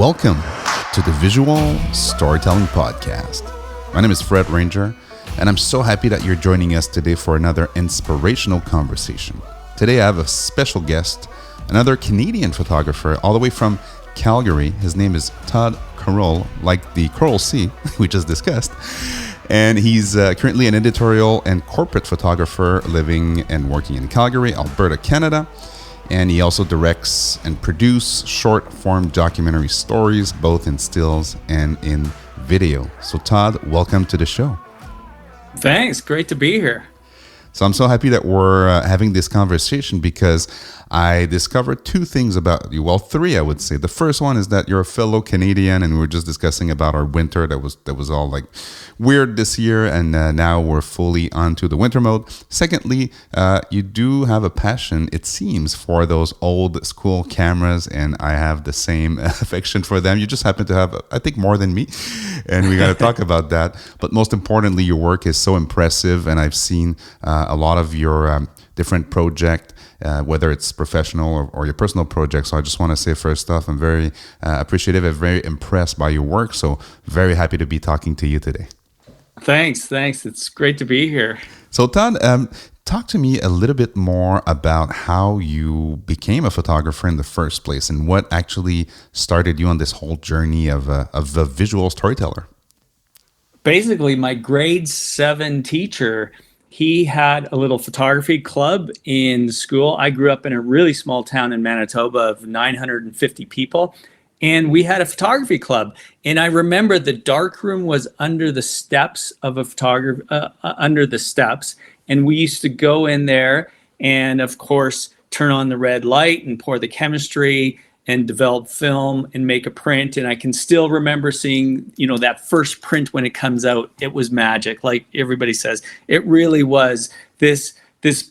Welcome to the Visual Storytelling Podcast. My name is Fred Ranger, and I'm so happy that you're joining us today for another inspirational conversation. Today I have a special guest, another Canadian photographer all the way from Calgary. His name is Todd Korol, like the Coral Sea we just discussed. And he's currently an editorial and corporate photographer living and working in Calgary, Alberta, Canada. And he also directs and produces short-form documentary stories, both in stills and in video. So Todd, welcome to the show. Thanks. Great to be here. So I'm so happy that we're having this conversation because I discovered two things about you. Well, three, I would say. The first one is that you're a fellow Canadian, and we were just discussing about our winter that was all like weird this year, and now we're fully onto the winter mode. Secondly, you do have a passion, it seems, for those old school cameras, and I have the same affection for them. You just happen to have, I think, more than me, and we got to talk about that. But most importantly, your work is so impressive, and I've seen a lot of your different projects, whether it's professional or your personal projects. So I just want to say, first off, I'm very appreciative and very impressed by your work. So very happy to be talking to you today. Thanks. It's great to be here. So Todd, talk to me a little bit more about how you became a photographer in the first place and what actually started you on this whole journey of a visual storyteller. Basically, my grade 7 teacher, he had a little photography club in school. I grew up in a really small town in Manitoba of 950 people, and we had a photography club. And I remember the darkroom was under the steps of a photographer, under the steps, and we used to go in there and, of course, turn on the red light and pour the chemistry and develop film and make a print. And I can still remember seeing, that first print when it comes out. It was magic. Like everybody says, it really was. This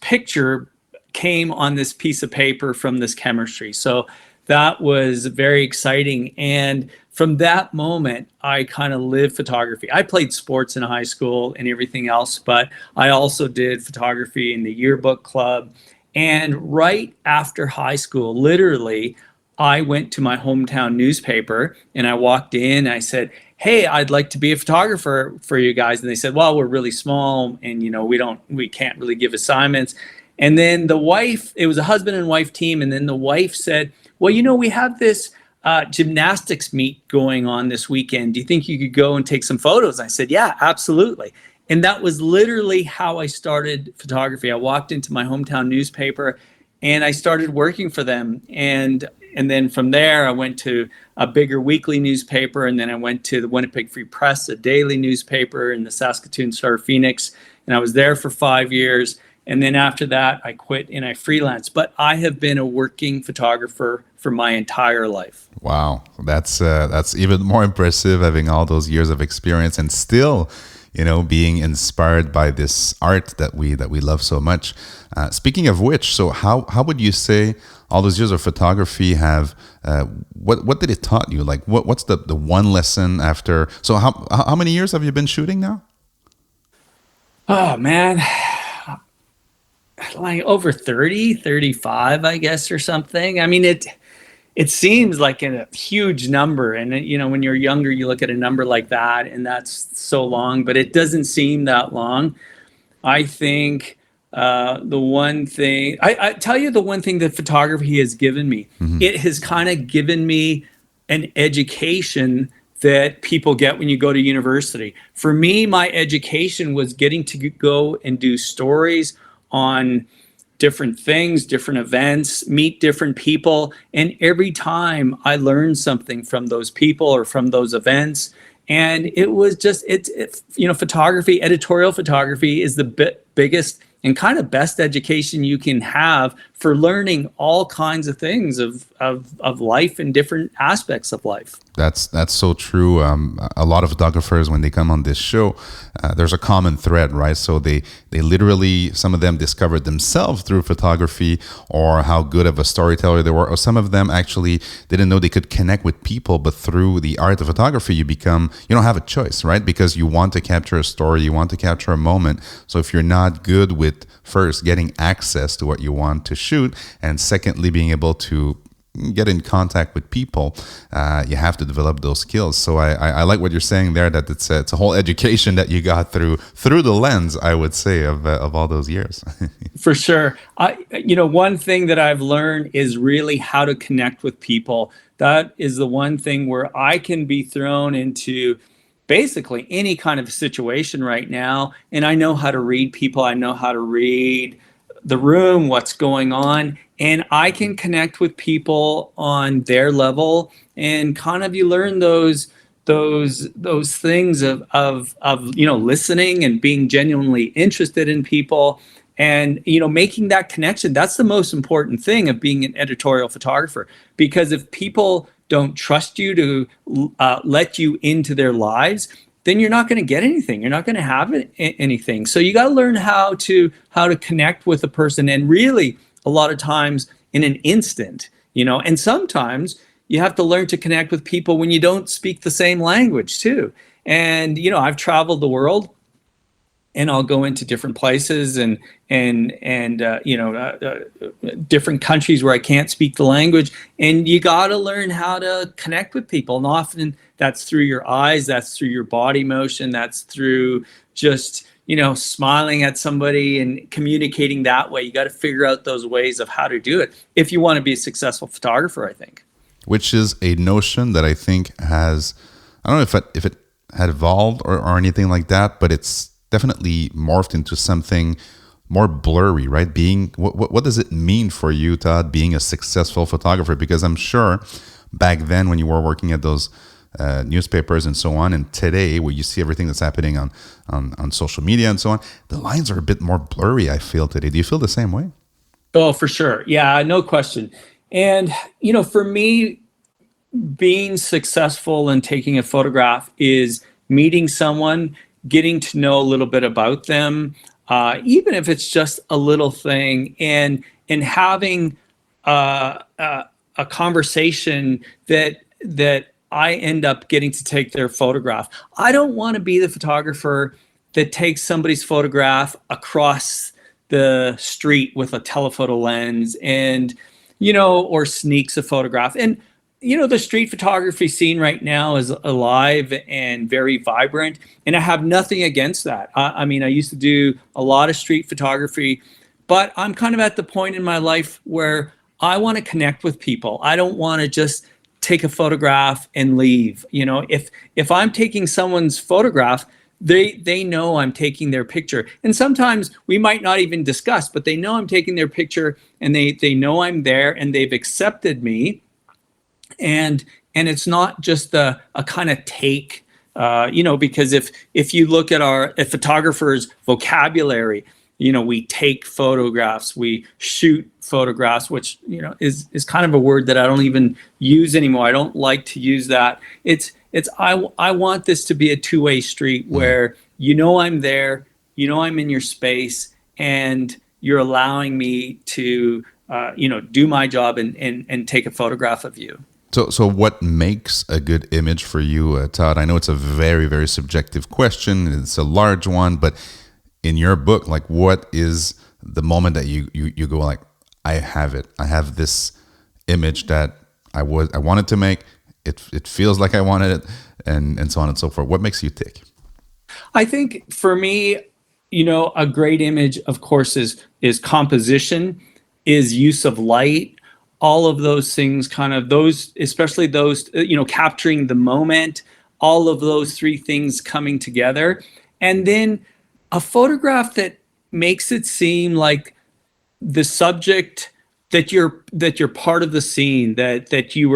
picture came on this piece of paper from this chemistry. So that was very exciting. And from that moment, I kind of lived photography. I played sports in high school and everything else, but I also did photography in the yearbook club. And right after high school, literally, I went to my hometown newspaper and I walked in and I said, "Hey, I'd like to be a photographer for you guys." And they said, "Well, we're really small and we can't really give assignments." And then the wife, it was a husband and wife team, and then the wife said, "Well, we have this gymnastics meet going on this weekend. Do you think you could go and take some photos?" I said, "Yeah, absolutely." And that was literally how I started photography. I walked into my hometown newspaper and I started working for them. And then from there, I went to a bigger weekly newspaper, and then I went to the Winnipeg Free Press, a daily newspaper, and the Saskatoon Star-Phoenix, and I was there for 5 years. And then after that, I quit and I freelanced. But I have been a working photographer for my entire life. Wow, that's even more impressive, having all those years of experience and still, being inspired by this art that we love so much. Speaking of which, so how would you say all those years of photography have what did it taught you? Like what's the one lesson after? So how many years have you been shooting now? Oh man, like over 30, 35, I guess, or something. I mean, it seems like a huge number. And, when you're younger, you look at a number like that and that's so long, but it doesn't seem that long. I think the one thing, I tell you, the one thing that photography has given me, it has kind of given me an education that people get when you go to university. For me, my education was getting to go and do stories on different things, different events, meet different people. And every time I learned something from those people or from those events. And it was just, photography, editorial photography is the biggest and kind of best education you can have for learning all kinds of things of life and different aspects of life. That's so true. A lot of photographers, when they come on this show, there's a common thread, right? So they literally, some of them discovered themselves through photography or how good of a storyteller they were, or some of them actually didn't know they could connect with people, but through the art of photography, you don't have a choice, right? Because you want to capture a story, you want to capture a moment. So if you're not good with first getting access to what you want to shoot, and secondly being able to get in contact with people, you have to develop those skills. So I like what you're saying there, that it's a whole education that you got through the lens, I would say, of all those years. For sure. One thing that I've learned is really how to connect with people. That is the one thing where I can be thrown into basically any kind of situation right now, and I know how to read people. I know how to read the room, what's going on, and I can connect with people on their level, and kind of you learn those things of listening and being genuinely interested in people, and making that connection. That's the most important thing of being an editorial photographer, because if people don't trust you to let you into their lives, then you're not going to get anything. You're not going to have anything. So you got to learn how to connect with a person, and really a lot of times in an instant, and sometimes you have to learn to connect with people when you don't speak the same language too. And, I've traveled the world, and I'll go into different places and different countries where I can't speak the language, and you got to learn how to connect with people. And often that's through your eyes, that's through your body motion, that's through just smiling at somebody and communicating that way. You got to figure out those ways of how to do it if you want to be a successful photographer, I think. Which is a notion that I think has, I don't know if it had evolved or anything like that, but it's definitely morphed into something more blurry, right? What does it mean for you, Todd, being a successful photographer? Because I'm sure back then when you were working at those newspapers and so on, and today where you see everything that's happening on social media and so on, the lines are a bit more blurry, I feel, today. Do you feel the same way? Oh, for sure. Yeah, no question. And, for me, being successful in taking a photograph is meeting someone, getting to know a little bit about them, even if it's just a little thing, and having a conversation that I end up getting to take their photograph. I don't want to be the photographer that takes somebody's photograph across the street with a telephoto lens and, or sneaks a photograph. And, the street photography scene right now is alive and very vibrant, and I have nothing against that. I used to do a lot of street photography, but I'm kind of at the point in my life where I want to connect with people. I don't want to just take a photograph and leave. If I'm taking someone's photograph, they know I'm taking their picture. And sometimes we might not even discuss, but they know I'm taking their picture, and they know I'm there, and they've accepted me. And it's not just a kind of take, because if you look at a photographer's vocabulary, we take photographs, we shoot photographs, which, is kind of a word that I don't even use anymore. I don't like to use that. I want this to be a two-way street where, I'm there, I'm in your space, and you're allowing me to, do my job and take a photograph of you. So what makes a good image for you, Todd? I know it's a very, very subjective question. It's a large one, but in your book, like, what is the moment that you go like, I have it. I have this image that I wanted to make. It feels like I wanted it, and so on and so forth. What makes you tick? I think for me, a great image, of course, is composition, is use of light. All of those things, especially those, capturing the moment, all of those three things coming together. And then a photograph that makes it seem like the subject, that you're part of the scene, that you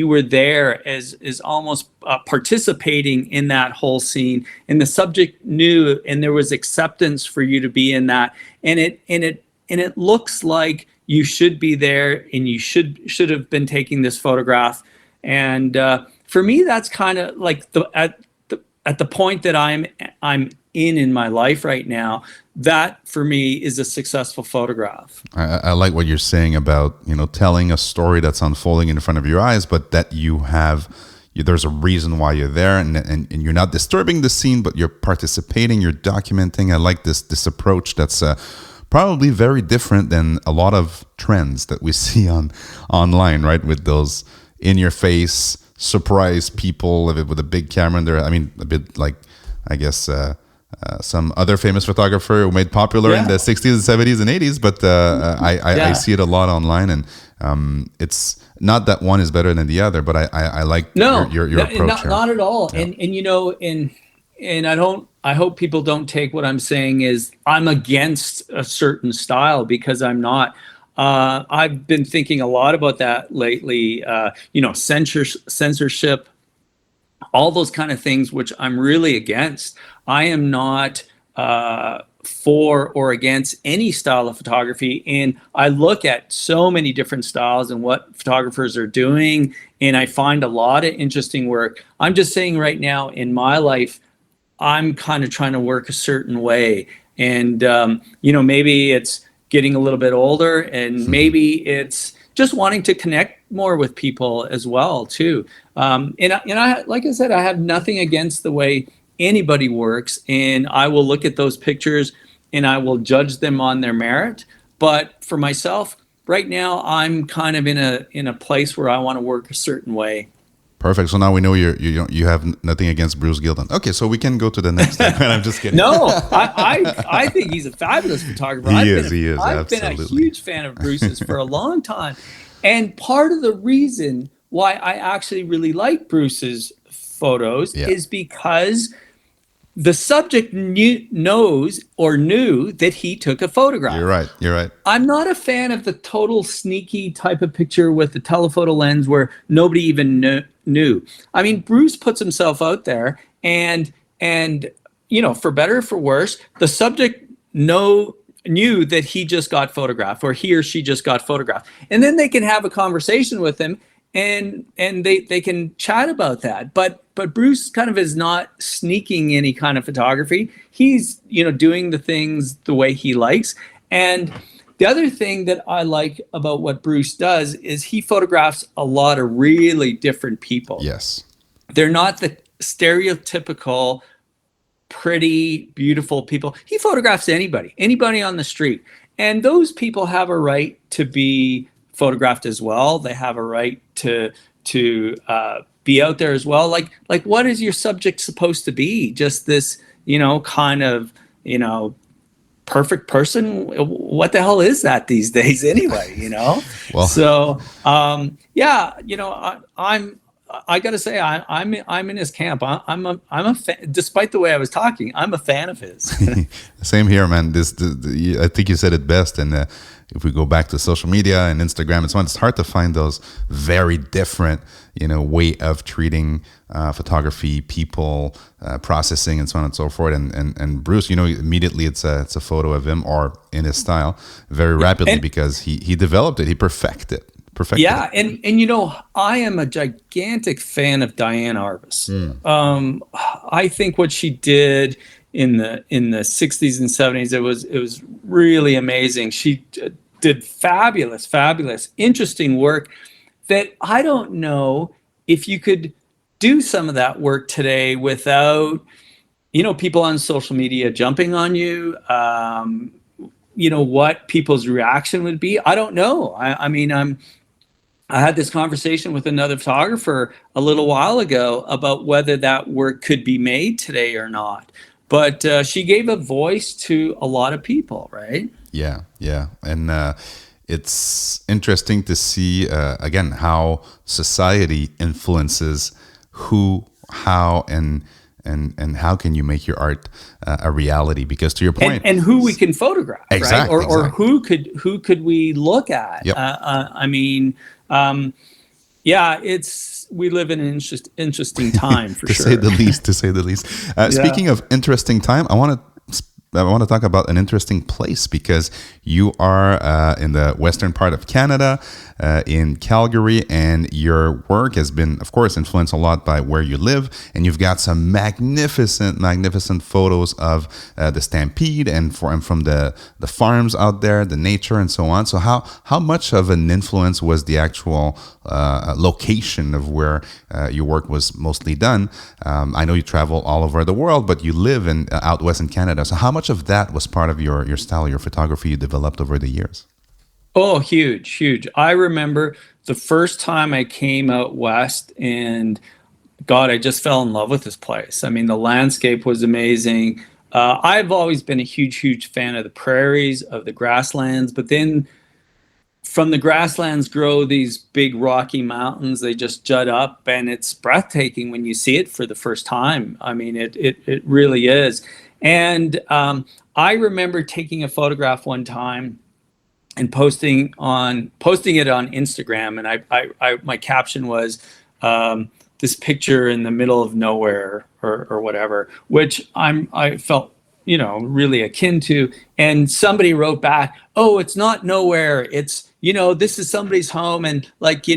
were there as almost participating in that whole scene, and the subject knew, and there was acceptance for you to be in that. And it looks like you should be there, and you should have been taking this photograph. And for me, that's kind of like at the point that I'm in my life right now. That for me is a successful photograph. I like what you're saying about telling a story that's unfolding in front of your eyes, but that there's a reason why you're there, and you're not disturbing the scene, but you're participating, you're documenting. I like this approach that's probably very different than a lot of trends that we see online, right? With those in your face surprise people with a big camera in there. I mean, a bit like, I guess, some other famous photographer who made popular in the 60s and 70s and 80s, but I see it a lot online, and it's not that one is better than the other, but I like your approach. Not at all. Yeah. And I hope people don't take what I'm saying is I'm against a certain style, because I'm not. I've been thinking a lot about that lately. Censorship, all those kind of things, which I'm really against. I am not for or against any style of photography. And I look at so many different styles and what photographers are doing, and I find a lot of interesting work. I'm just saying right now in my life, I'm kind of trying to work a certain way. And, maybe it's getting a little bit older, and maybe it's just wanting to connect more with people as well, too. And I, like I said, I have nothing against the way anybody works, and I will look at those pictures and I will judge them on their merit. But for myself, right now, I'm kind of in a place where I want to work a certain way. Perfect. So now we know you have nothing against Bruce Gilden. Okay, so we can go to the next step. I'm just kidding. No, I think he's a fabulous photographer. He is. I've been a huge fan of Bruce's for a long time. And part of the reason why I actually really like Bruce's photos is because the subject knew that he took a photograph. You're right. I'm not a fan of the total sneaky type of picture with the telephoto lens where nobody even knew. I mean, Bruce puts himself out there, and for better or for worse, the subject knew that he just got photographed, or he or she just got photographed, and then they can have a conversation with him, and they can chat about that. But Bruce kind of is not sneaking any kind of photography. He's doing the things the way he likes. And the other thing that I like about what Bruce does is he photographs a lot of really different people. Yes. They're not the stereotypical pretty, beautiful people. He photographs anybody on the street. And those people have a right to be photographed as well. They have a right to be out there as well. Like what is your subject supposed to be? Just this, kind of, perfect person? What the hell is that these days anyway, Well, so, I got to say, I'm in his camp. I'm a fan. Despite the way I was talking, I'm a fan of his. Same here, man. I think you said it best. And if we go back to social media and Instagram and so on, it's hard to find those very different, way of treating photography, people, processing, and so on and so forth. And Bruce, immediately it's a photo of him or in his style very rapidly, because he developed it, he perfected. Yeah, and I am a gigantic fan of Diane Arbus. I think what she did in the 60s and 70s, it was really amazing. She did fabulous, interesting work that I don't know if you could do some of that work today without people on social media jumping on you. What people's reaction would be. I don't know. I had this conversation with another photographer a little while ago about whether that work could be made today or not. But she gave a voice to a lot of people, right? Yeah. And it's interesting to see, again, how society influences who, how, and how can you make your art a reality? Because to your point, and who we can photograph, exactly, right? Or who could we look at? Yep. We live in an interesting time for to sure. To say the least. Speaking of interesting time, I want to talk about an interesting place, because you are in the western part of Canada, in Calgary, and your work has been, of course, influenced a lot by where you live, and you've got some magnificent photos of the Stampede and from the farms out there, the nature, and so on. So how much of an influence was the actual location of where your work was mostly done? I know you travel all over the world, but you live out west in Canada. So how much much of that was part of your style, your photography you developed over the years? Oh, huge, huge. I remember the first time I came out west, and God, I just fell in love with this place. I mean, the landscape was amazing. I've always been a huge, huge fan of the prairies, of the grasslands, but then from the grasslands grow these big rocky mountains. They just jut up, and it's breathtaking when you see it for the first time. I mean, it really is. And I remember taking a photograph one time and posting it on Instagram, and I my caption was this picture in the middle of nowhere or whatever, which I felt really akin to. And somebody wrote back, "Oh, it's not nowhere. It's this is somebody's home, and like you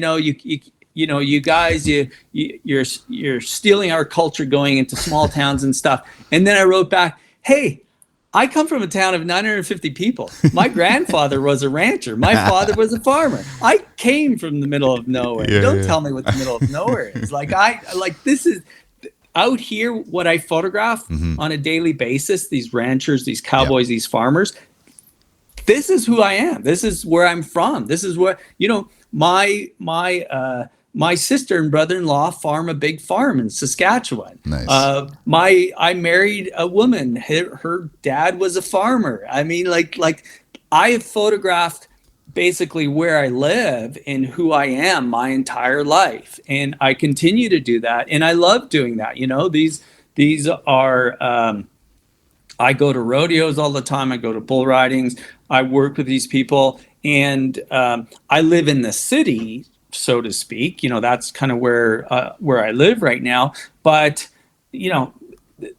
guys you're stealing our culture going into small towns and stuff." And then I wrote back, "Hey, I come from a town of 950 people. My grandfather was a rancher. My father was a farmer. I came from the middle of nowhere. Don't tell me what the middle of nowhere is. This is out here what I photograph on a daily basis. These ranchers, these cowboys, these farmers. This is who I am. This is where I'm from. This is where my sister and brother-in-law farm a big farm in Saskatchewan. Nice. I married a woman. Her dad was a farmer. I mean, like I have photographed basically where I live and who I am my entire life, and I continue to do that. And I love doing that. These are. I go to rodeos all the time. I go to bull ridings. I work with these people, and I live in the city, so to speak. That's kind of where I live right now. But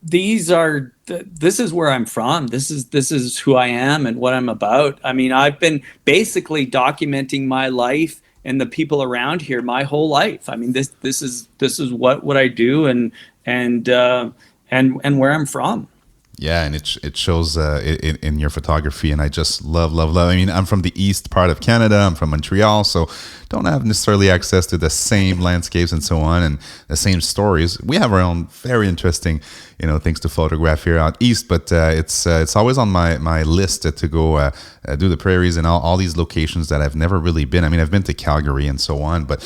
this is where I'm from. This is who I am and what I'm about. I mean, I've been basically documenting my life and the people around here my whole life. I mean, this is what I do and where I'm from. Yeah, and it shows in your photography, and I just love. I mean, I'm from the east part of Canada. I'm from Montreal, so don't have necessarily access to the same landscapes and so on, and the same stories. We have our own very interesting, things to photograph here out east. But it's always on my list to go do the prairies and all these locations that I've never really been. I mean, I've been to Calgary and so on, but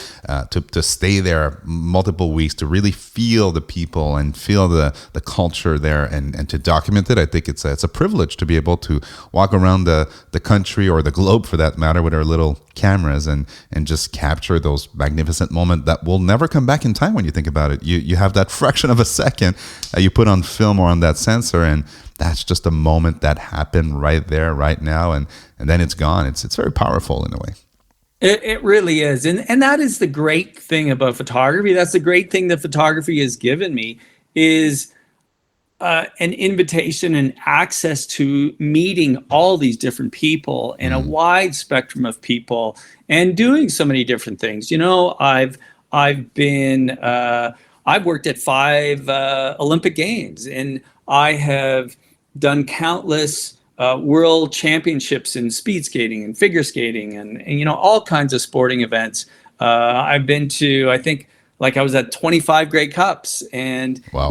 to stay there multiple weeks, to really feel the people and feel the culture there, and to document it, I think it's a privilege to be able to walk around the country, or the globe for that matter, with our little cameras and just capture those magnificent moments that will never come back in time when you think about it. You have that fraction of a second you put on film or on that sensor, and that's just a moment that happened right there, right now, and then it's gone. It's very powerful in a way. It really is. And that is the great thing about photography. That's the great thing that photography has given me, is an invitation and access to meeting all these different people and a wide spectrum of people, and doing so many different things. I've worked at 5 Olympic Games, and I have done countless world championships in speed skating and figure skating and all kinds of sporting events. I've been to, I think, I was at 25 Grey Cups, and wow.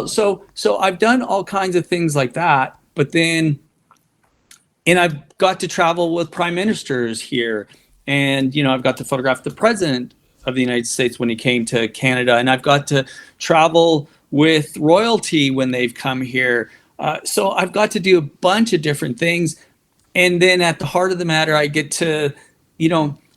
So I've done all kinds of things like that. But then, and I've got to travel with prime ministers here, and I've got to photograph the president of the United States when he came to Canada, and I've got to travel with royalty when they've come here. So I've got to do a bunch of different things, and then at the heart of the matter, I get to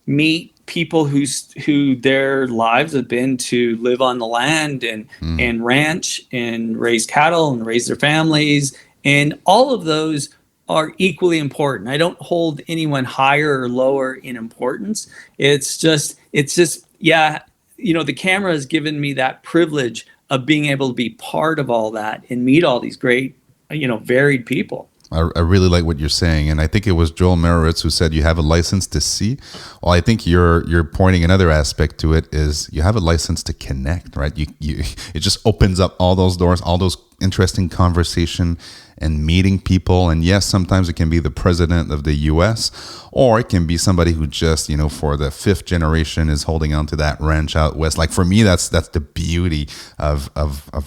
meet people who their lives have been to live on the land and ranch and raise cattle and raise their families. And all of those are equally important. I don't hold anyone higher or lower in importance. It's just, the camera has given me that privilege of being able to be part of all that and meet all these great, varied people. I really like what you're saying, and I think it was Joel Merovitz who said you have a license to see. Well, I think you're pointing another aspect to it, is you have a license to connect, right? It just opens up all those doors, all those interesting conversation, and meeting people. And yes, sometimes it can be the president of the US, or it can be somebody who just, for the fifth generation is holding on to that ranch out west. Like for me, that's the beauty of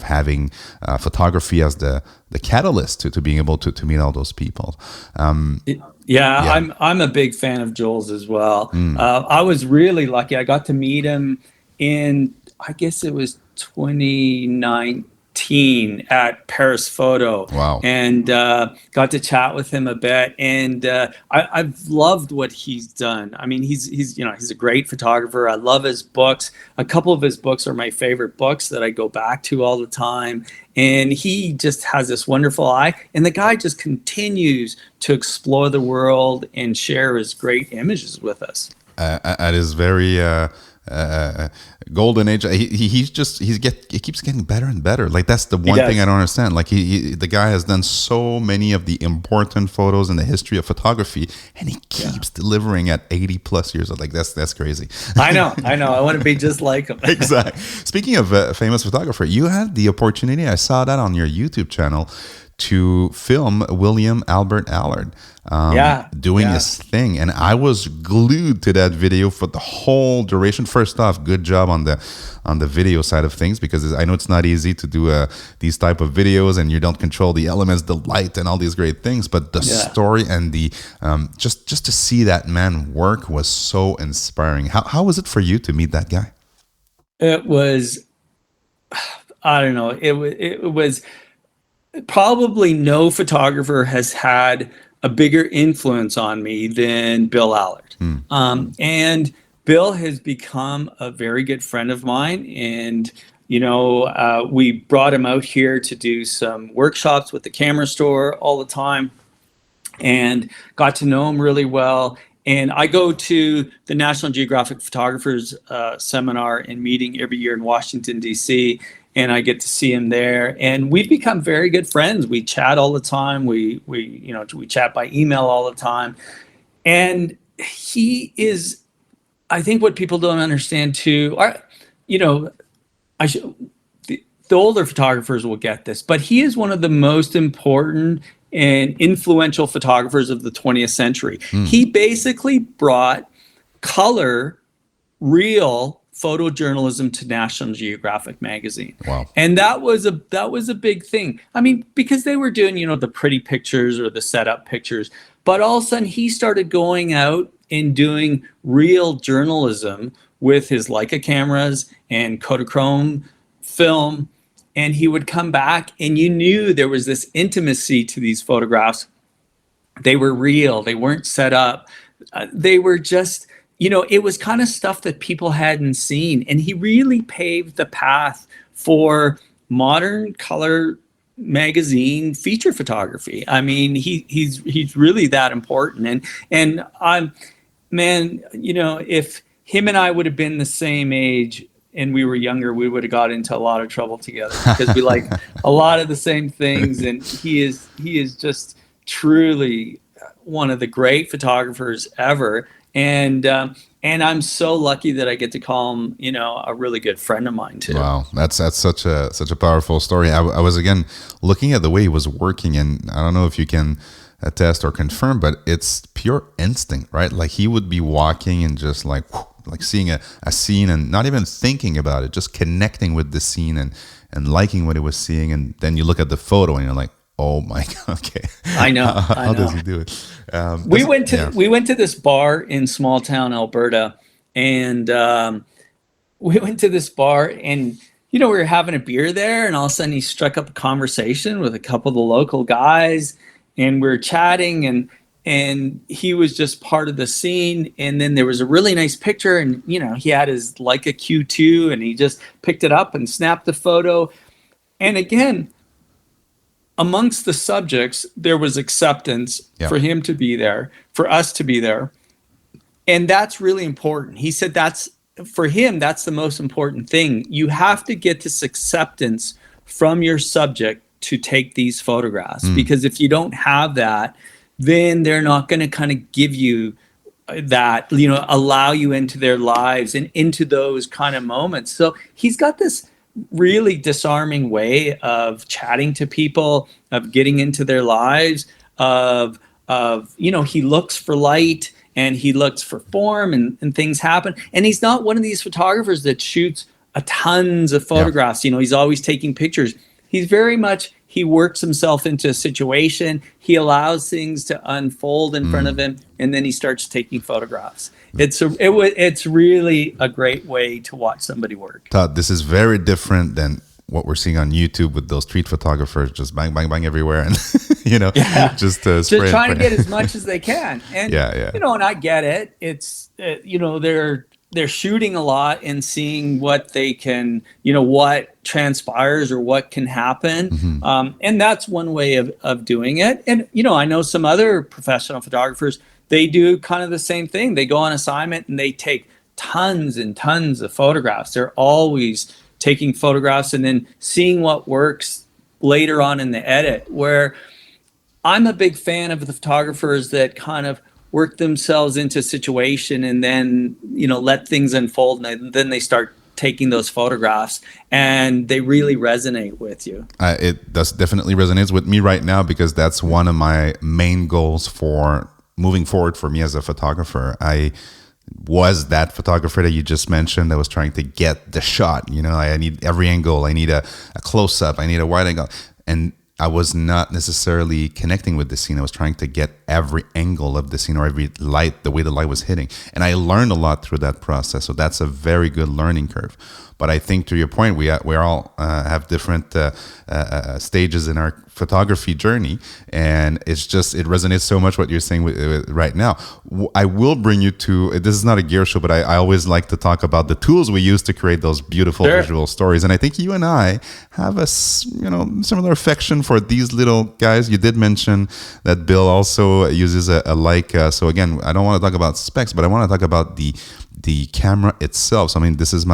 having photography as the catalyst to being able to meet all those people. I'm a big fan of Joel's as well. I was really lucky. I got to meet him in, I guess it was 2019 at Paris Photo. Wow. And got to chat with him a bit. And I've loved what he's done. I mean, he's a great photographer. I love his books. A couple of his books are my favorite books that I go back to all the time. And he just has this wonderful eye. And the guy just continues to explore the world and share his great images with us. At his very golden age, he keeps getting better and better. Like that's the one thing I don't understand. Like the guy has done so many of the important photos in the history of photography, and he keeps delivering at 80 plus years old. Like that's crazy. I know. I want to be just like him. Exactly. Speaking of a famous photographer, you had the opportunity, I saw that on your YouTube channel, to film William Albert Allard doing his thing, and I was glued to that video for the whole duration. First off, good job on the video side of things, because I know it's not easy to do these type of videos, and you don't control the elements, the light, and all these great things. But the story and the just to see that man work was so inspiring. How was it for you to meet that guy? It was, I don't know. It was. Probably no photographer has had a bigger influence on me than Bill Allard. And Bill has become a very good friend of mine. And, we brought him out here to do some workshops with the camera store all the time and got to know him really well. And I go to the National Geographic Photographers seminar and meeting every year in Washington, D.C., and I get to see him there, and we've become very good friends. We chat all the time. We chat by email all the time, and he is. I think what people don't understand too are, the older photographers will get this, but he is one of the most important and influential photographers of the 20th century. He basically brought color, real photojournalism to National Geographic magazine. Wow. And that was a big thing. I mean, because they were doing, the pretty pictures or the setup pictures, but all of a sudden he started going out and doing real journalism with his Leica cameras and Kodachrome film. And he would come back and you knew there was this intimacy to these photographs. They were real. They weren't set up. They were just, it was kind of stuff that people hadn't seen. And he really paved the path for modern color magazine feature photography. I mean, he's really that important. And I'm, man, if him and I would have been the same age and we were younger, we would have got into a lot of trouble together because we like a lot of the same things. And he is just truly one of the great photographers ever. And I'm so lucky that I get to call him, a really good friend of mine too. Wow, that's such a powerful story. I was again looking at the way he was working, and I don't know if you can attest or confirm, but it's pure instinct, right? Like he would be walking and just like seeing a scene and not even thinking about it, just connecting with the scene and liking what he was seeing, and then you look at the photo and you're like, oh my God! Okay, I know. How does he do it? We went to this bar in small town Alberta, and we went to this bar, and we were having a beer there, and all of a sudden he struck up a conversation with a couple of the local guys, and we were chatting, and he was just part of the scene. And then there was a really nice picture, and he had his Leica Q2, and he just picked it up and snapped the photo, and again, amongst the subjects, there was acceptance for him to be there, for us to be there. And that's really important. He said for him, that's the most important thing. You have to get this acceptance from your subject to take these photographs. Because if you don't have that, then they're not going to kind of give you that, allow you into their lives and into those kind of moments. So he's got this really disarming way of chatting to people, of getting into their lives, of he looks for light and he looks for form, and things happen. And he's not one of these photographers that shoots a tons of photographs. He's always taking pictures. He's very much, he works himself into a situation. He allows things to unfold in front of him, and then he starts taking photographs. It's really a great way to watch somebody work. Todd, this is very different than what we're seeing on YouTube with those street photographers just bang, bang, bang everywhere, and just trying to get as much as they can. And and I get it. It's they're shooting a lot and seeing what they can, what transpires or what can happen. And that's one way of doing it. And, I know some other professional photographers, they do kind of the same thing. They go on assignment and they take tons and tons of photographs. They're always taking photographs and then seeing what works later on in the edit, where I'm a big fan of the photographers that kind of work themselves into a situation and then, let things unfold, and then they start taking those photographs and they really resonate with you. It does definitely resonates with me right now, because that's one of my main goals for moving forward for me as a photographer. I was that photographer that you just mentioned that was trying to get the shot. I need every angle. I need a close-up. I need a wide angle. And I was not necessarily connecting with the scene. I was trying to get every angle of the scene, or every light, the way the light was hitting. And I learned a lot through that process. So that's a very good learning curve. But I think, to your point, we all have different stages in our photography journey, and it resonates so much what you're saying right now. I will bring you to, this is not a gear show, but I always like to talk about the tools we use to create those beautiful visual stories. And I think you and I have a similar affection for these little guys. You did mention that Bill also uses a Leica. So again, I don't want to talk about specs, but I want to talk about the camera itself. So this is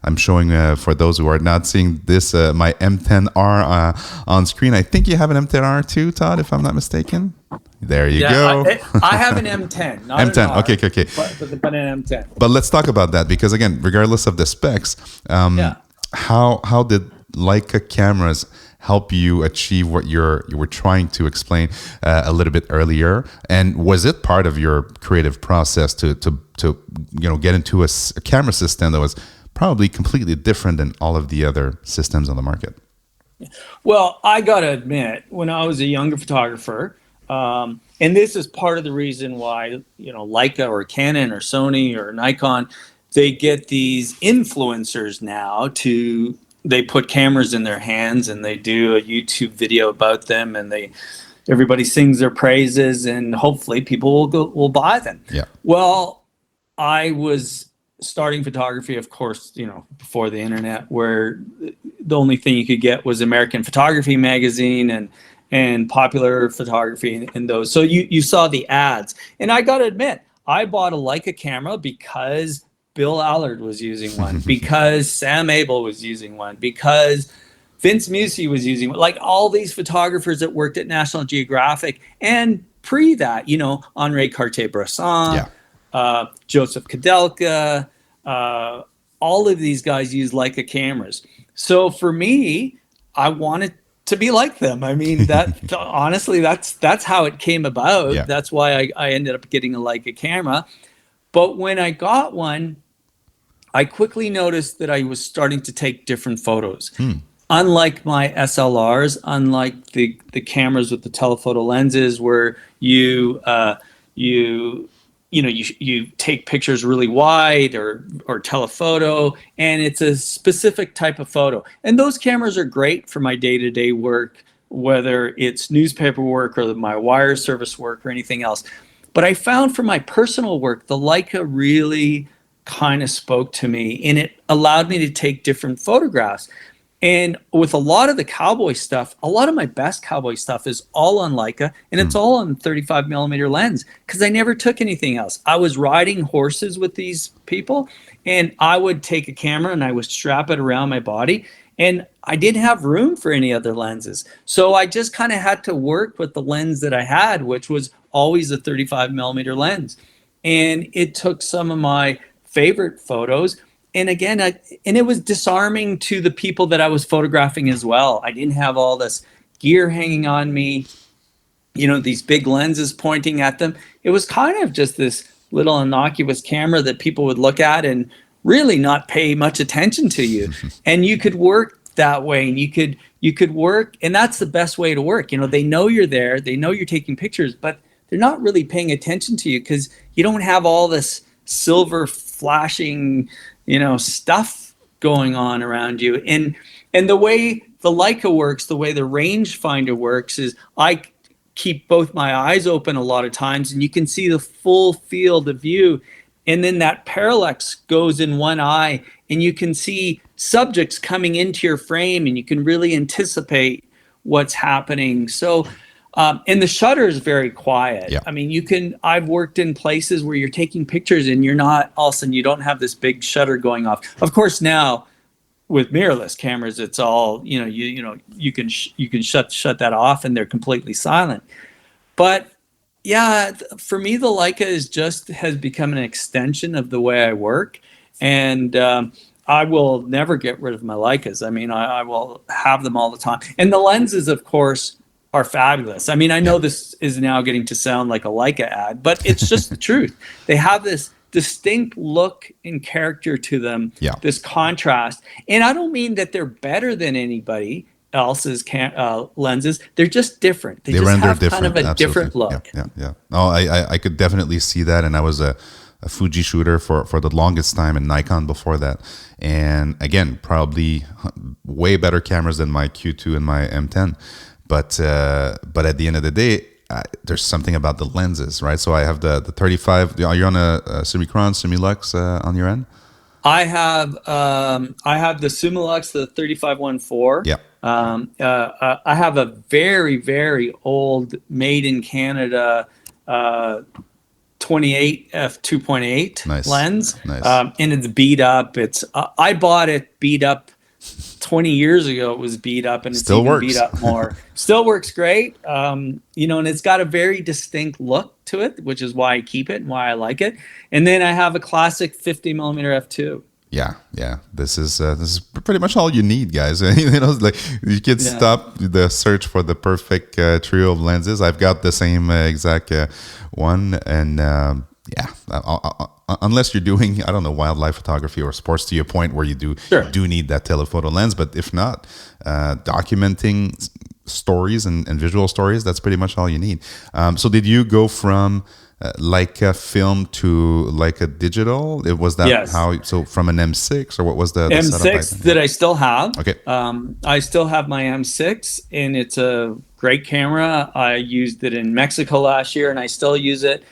I'm showing for those who are not seeing this, my M10R on screen. I think you have an M10R too, Todd, if I'm not mistaken. There you go. I have an M10. Not M10. An R, okay. But an M10. But let's talk about that, because again, regardless of the specs, how did Leica cameras help you achieve what you were trying to explain a little bit earlier? And was it part of your creative process to get into a camera system that was probably completely different than all of the other systems on the market? Well, I gotta admit, when I was a younger photographer, and this is part of the reason why Leica or Canon or Sony or Nikon, they get these influencers now they put cameras in their hands and they do a YouTube video about them, and everybody sings their praises, and hopefully people will buy them. Yeah. Well, I was starting photography, of course, before the internet, where the only thing you could get was American Photography magazine and Popular Photography and those. So you saw the ads, and I got to admit, I bought a Leica camera because Bill Allard was using one, because Sam Abel was using one, because Vince Musi was using one. Like all these photographers that worked at National Geographic, and pre that, Henri Cartier-Bresson, Joseph Kudelka, all of these guys use Leica cameras. So for me, I wanted to be like them. That honestly, that's how it came about. Yeah. That's why I ended up getting a Leica camera. But when I got one, I quickly noticed that I was starting to take different photos. Unlike my SLRs, unlike the cameras with the telephoto lenses, where you take pictures really wide or telephoto, and it's a specific type of photo. And those cameras are great for my day-to-day work, whether it's newspaper work or my wire service work or anything else. But I found for my personal work, the Leica really kind of spoke to me, and it allowed me to take different photographs. And with a lot of the cowboy stuff, a lot of my best cowboy stuff is all on Leica, and it's all on 35 millimeter lens, because I never took anything else. I was riding horses with these people, and I would take a camera and I would strap it around my body, and I didn't have room for any other lenses. So I just kind of had to work with the lens that I had, which was always a 35 millimeter lens. And it took some of my favorite photos, and again, and it was disarming to the people that I was photographing as well. I didn't have all this gear hanging on me, these big lenses pointing at them. It was kind of just this little innocuous camera that people would look at and really not pay much attention to you. And you could work that way, and you could work, and that's the best way to work. They know you're there, they know you're taking pictures, but they're not really paying attention to you because you don't have all this silver flashing, stuff going on around you. And the way the Leica works, the way the rangefinder works, is I keep both my eyes open a lot of times, and you can see the full field of view. And then that parallax goes in one eye, and you can see subjects coming into your frame, and you can really anticipate what's happening. So, and the shutter is very quiet. Yeah. I mean, I've worked in places where you're taking pictures and you're not, all of a sudden you don't have this big shutter going off. Of course, now with mirrorless cameras, it's all, you can shut that off and they're completely silent. But yeah, for me, the Leica has become an extension of the way I work. And I will never get rid of my Leicas. I mean, I will have them all the time. And the lenses, of course, are fabulous. I mean, I know this is now getting to sound like a Leica ad, but it's just the truth. They have this distinct look and character to them, this contrast. And I don't mean that they're better than anybody else's lenses. They're just different. They just have kind of a different look. Yeah. Oh, I could definitely see that. And I was a Fuji shooter for the longest time, and Nikon before that. And again, probably way better cameras than my Q2 and my M10. But at the end of the day, there's something about the lenses, right? So I have the 35. Are you on a Summicron, Summilux on your end? I have the Summilux, the 35-1.4. Yeah. I have a very, very old, made in Canada 28 f2.8 lens. Nice. And it's beat up. I bought it beat up 20 years ago. It was beat up, and it's still even works. beat up more. Still works great. And it's got a very distinct look to it, which is why I keep it and why I like it. And then I have a classic 50 millimeter f2. Yeah. This is pretty much all you need, guys. Like you could stop the search for the perfect trio of lenses. I've got the same exact one, and unless you're doing, I don't know, wildlife photography or sports, to your point where you do need that telephoto lens. But if not, documenting stories and visual stories, that's pretty much all you need. So did you go from Leica film to Leica digital? It was that how? So from an M6, or what was the M6 that I still have? Okay. I still have my M6, and it's a great camera. I used it in Mexico last year, and I still use it.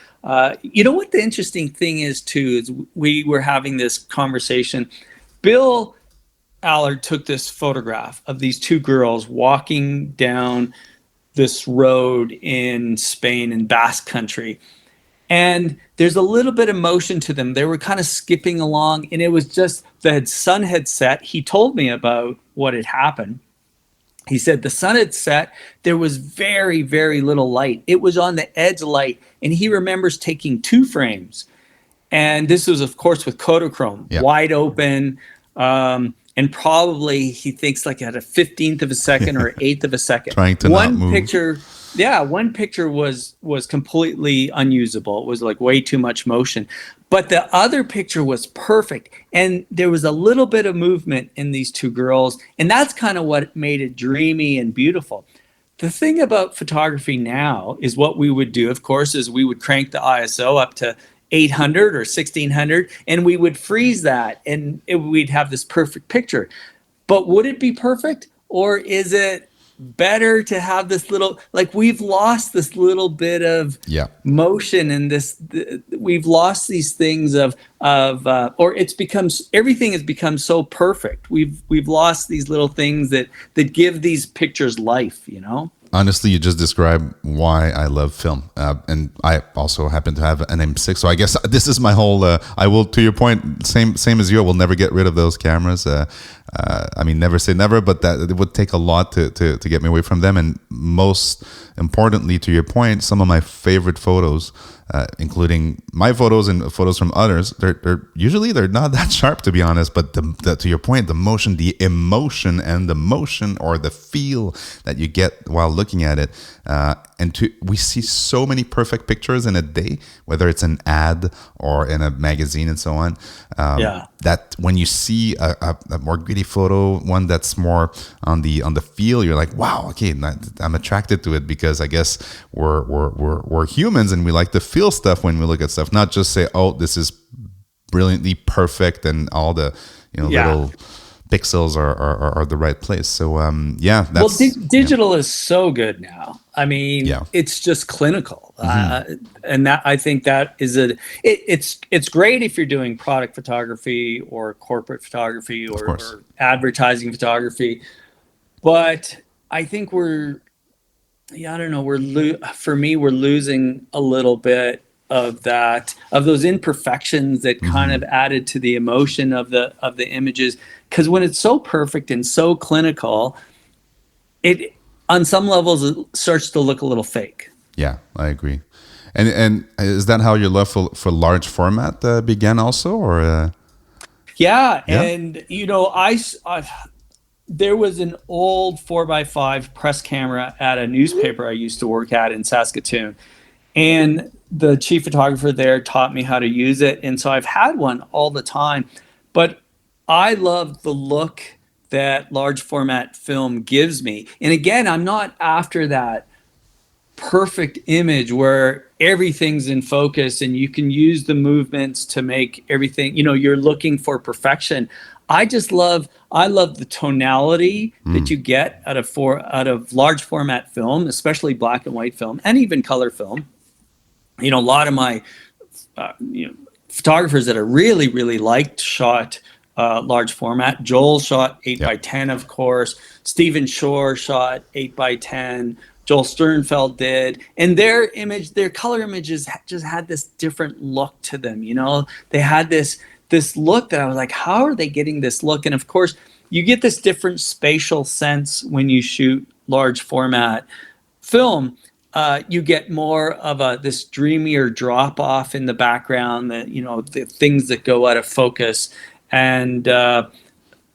You know what the interesting thing is too is we were having this conversation. Bill Allard took this photograph of these two girls walking down this road in Spain, in Basque Country. And there's a little bit of motion to them. They were kind of skipping along, and it was just the sun had set. He told me about what had happened. He said the sun had set. There was very, very little light. It was on the edge light, and he remembers taking 2 frames. And this was, of course, with Kodachrome, wide open, and probably he thinks like at a 15th of a second or 1/8 of a second. Trying to not move. One picture was completely unusable. It was like way too much motion. But the other picture was perfect. And there was a little bit of movement in these two girls. And that's kind of what made it dreamy and beautiful. The thing about photography now is what we would do, of course, is we would crank the ISO up to 800 or 1600, and we would freeze that, and we'd have this perfect picture. But would it be perfect? Or is it better to have this little, like, we've lost this little bit of motion, and we've lost these things or everything has become so perfect. We've lost these little things that give these pictures life, Honestly, you just described why I love film, and I also happen to have an M6. So I guess this is my whole. I will, to your point, same as you. I will never get rid of those cameras. I mean, never say never, but that it would take a lot to get me away from them. And most importantly, to your point, some of my favorite photos, including my photos and photos from others, they're usually they're not that sharp, to be honest. But to your point, the motion, the emotion, and the motion or the feel that you get while looking at it, we see so many perfect pictures in a day, whether it's an ad or in a magazine and so on. That when you see a more gritty photo, one that's more on the feel, you're like, wow, okay, I'm attracted to it because I guess we're humans and we like to feel stuff when we look at stuff, not just say, oh, this is brilliantly perfect and all the little pixels are the right place. So that's, digital is so good now. I mean, it's just clinical, and that I think that is it's great if you're doing product photography or corporate photography or advertising photography, but I think we're losing a little bit of those imperfections that kind of added to the emotion of the images, because when it's so perfect and so clinical, it on some levels it starts to look a little fake. Yeah, I agree. And is that how your love for large format began also, or and there was an old 4x5 press camera at a newspaper I used to work at in Saskatoon, and the chief photographer there taught me how to use it. And so I've had one all the time, but I love the look that large format film gives me. And again, I'm not after that perfect image where everything's in focus and you can use the movements to make everything, you're looking for perfection. I love the tonality that you get out of large format film, especially black and white film and even color film. A lot of my photographers that I really, really liked shot large format. Joel shot 8x10, of course. Stephen Shore shot 8x10. Joel Sternfeld did. And their color images just had this different look to them. They had this look that I was like, how are they getting this look? And of course, you get this different spatial sense when you shoot large format film. You get more of this dreamier drop off in the background, the things that go out of focus. And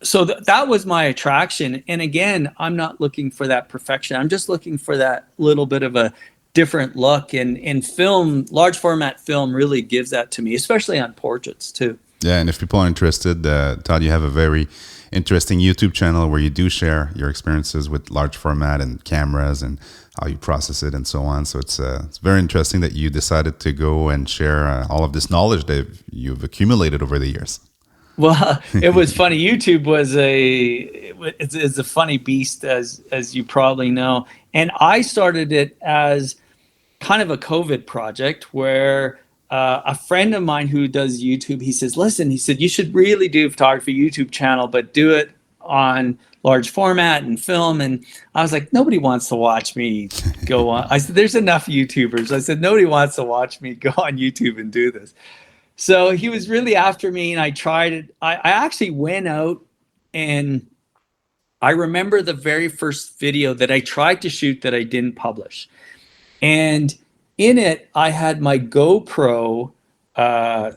so that was my attraction. And again, I'm not looking for that perfection. I'm just looking for that little bit of a different look. And film, large format film really gives that to me, especially on portraits too. Yeah, and if people are interested, Todd, you have a very interesting YouTube channel where you do share your experiences with large format and cameras and how you process it and so on. So it's very interesting that you decided to go and share all of this knowledge that you've accumulated over the years. Well, it was funny. YouTube is a funny beast, as you probably know. And I started it as kind of a COVID project where a friend of mine who does YouTube, he says, listen, he said, you should really do a photography YouTube channel, but do it on large format and film. And I was like, nobody wants to watch me go on. I said, there's enough YouTubers. I said, nobody wants to watch me go on YouTube and do this. So he was really after me, and I tried it. I actually went out, and I remember the very first video that I tried to shoot that I didn't publish. And in it, I had my GoPro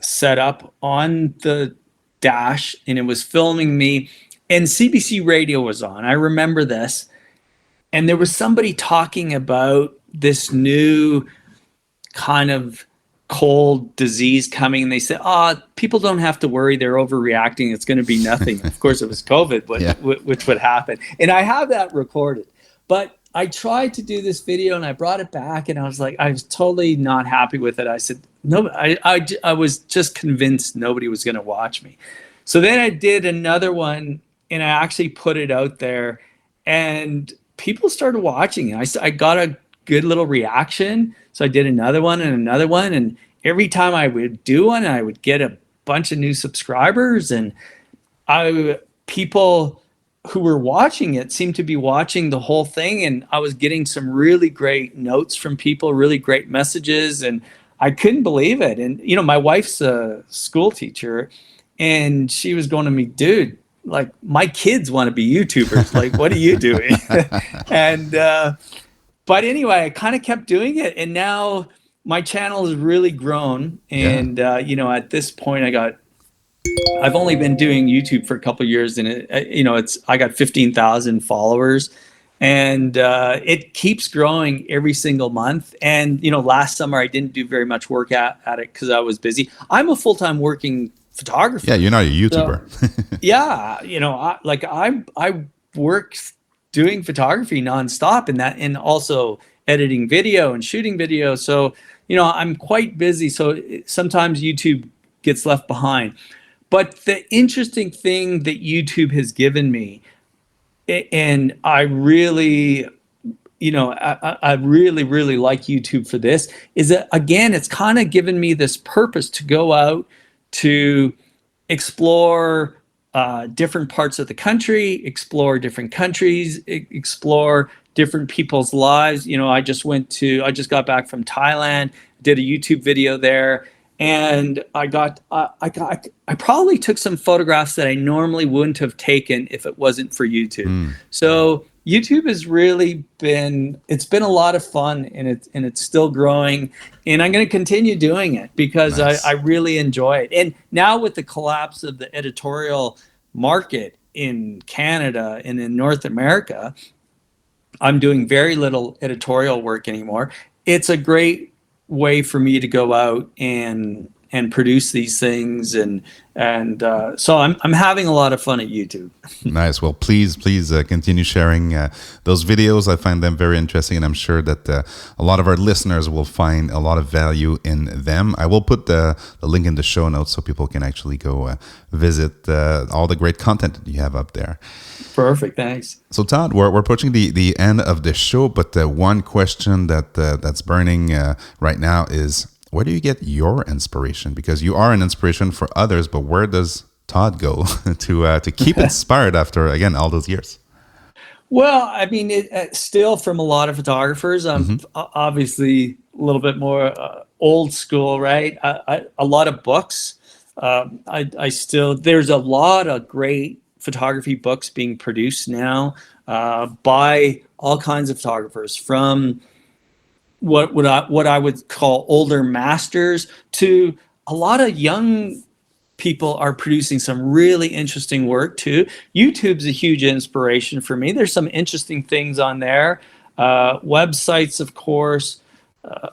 set up on the dash, and it was filming me, and CBC radio was on. I remember this. And there was somebody talking about this new kind of cold disease coming, and they said, people don't have to worry, they're overreacting, it's going to be nothing. Of course, it was COVID, which would happen. And I have that recorded. But I tried to do this video, and I brought it back, and I was totally not happy with it. I said, no, I was just convinced nobody was going to watch me. So then I did another one, and I actually put it out there, and people started watching it. I got a good little reaction. So I did another one, and every time I would do one, I would get a bunch of new subscribers, and people who were watching it seemed to be watching the whole thing, and I was getting some really great notes from people, really great messages, and I couldn't believe it. And my wife's a school teacher, and she was going to me, dude, like my kids want to be YouTubers. Like, what are you doing? And but anyway, I kind of kept doing it, and now my channel has really grown. And at this point, I've only been doing YouTube for a couple of years, and I got 15,000 followers, and it keeps growing every single month. And last summer I didn't do very much work at it because I was busy. I'm a full-time working photographer. Yeah, you're not a YouTuber. So, yeah, I work doing photography nonstop, and also editing video and shooting video. So I'm quite busy. So sometimes YouTube gets left behind. But the interesting thing that YouTube has given me, and I really, I really, really like YouTube for this, is that, again, it's kind of given me this purpose to go out to explore different parts of the country, explore different countries, explore different people's lives. I just got back from Thailand, did a YouTube video there. And I probably took some photographs that I normally wouldn't have taken if it wasn't for YouTube. So YouTube has really been a lot of fun, and it's still growing, and I'm going to continue doing it because nice. I really enjoy it. And now with the collapse of the editorial market in Canada and in North America, I'm doing very little editorial work anymore. It's a great way for me to go out and produce these things, and so I'm having a lot of fun at YouTube. Nice. Well, please continue sharing those videos. I find them very interesting, and I'm sure that a lot of our listeners will find a lot of value in them. I will put the link in the show notes so people can actually go visit all the great content that you have up there. Perfect. Thanks. So Todd, we're approaching the end of the show, but one question that's burning right now is, where do you get your inspiration? Because you are an inspiration for others, but where does Todd go to keep inspired after, again, all those years? Well, I mean, still from a lot of photographers. I'm obviously a little bit more old school, right? A lot of books. There's a lot of great photography books being produced now by all kinds of photographers, from what I would call older masters to a lot of young people are producing some really interesting work too. YouTube's a huge inspiration for me. There's some interesting things on there. Websites, of course,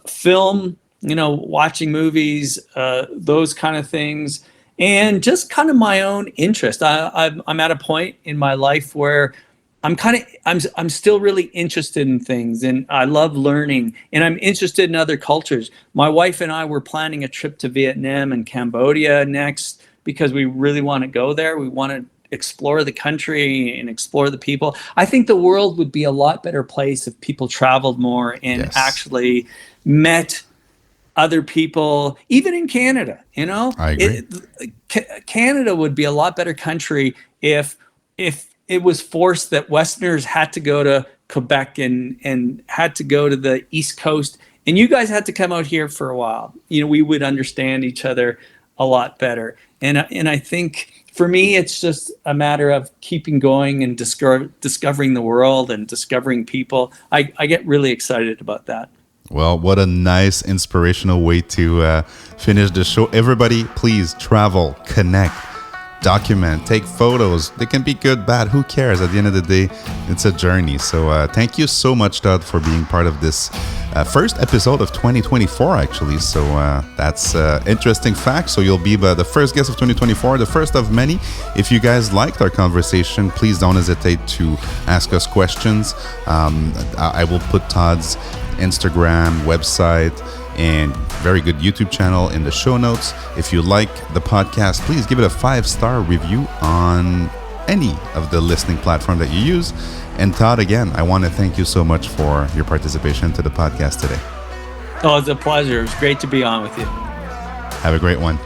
film, watching movies, those kind of things, and just kind of my own interest. I'm at a point in my life where I'm still really interested in things, and I love learning, and I'm interested in other cultures. My wife and I were planning a trip to Vietnam and Cambodia next because we really want to go there. We want to explore the country and explore the people. I think the world would be a lot better place if people traveled more and actually met other people, even in Canada. I agree. Canada would be a lot better country if it was forced that Westerners had to go to Quebec and had to go to the East Coast, and you guys had to come out here for a while. We would understand each other a lot better. And I think for me, it's just a matter of keeping going and discovering the world and discovering people. I get really excited about that. Well, what a nice, inspirational way to finish the show. Everybody, please travel, connect, document, take photos. They can be good, bad, who cares? At the end of the day, it's a journey. So thank you so much, Todd, for being part of this first episode of 2024, actually. So that's interesting fact. So you'll be the first guest of 2024, the first of many. If you guys liked our conversation, please don't hesitate to ask us questions. I will put Todd's Instagram, website, and very good YouTube channel in the show notes. If you like the podcast, please give it a 5-star review on any of the listening platform that you use. And Todd, again, I want to thank you so much for your participation to the podcast today. Oh, it's a pleasure. It was great to be on with you. Have a great one.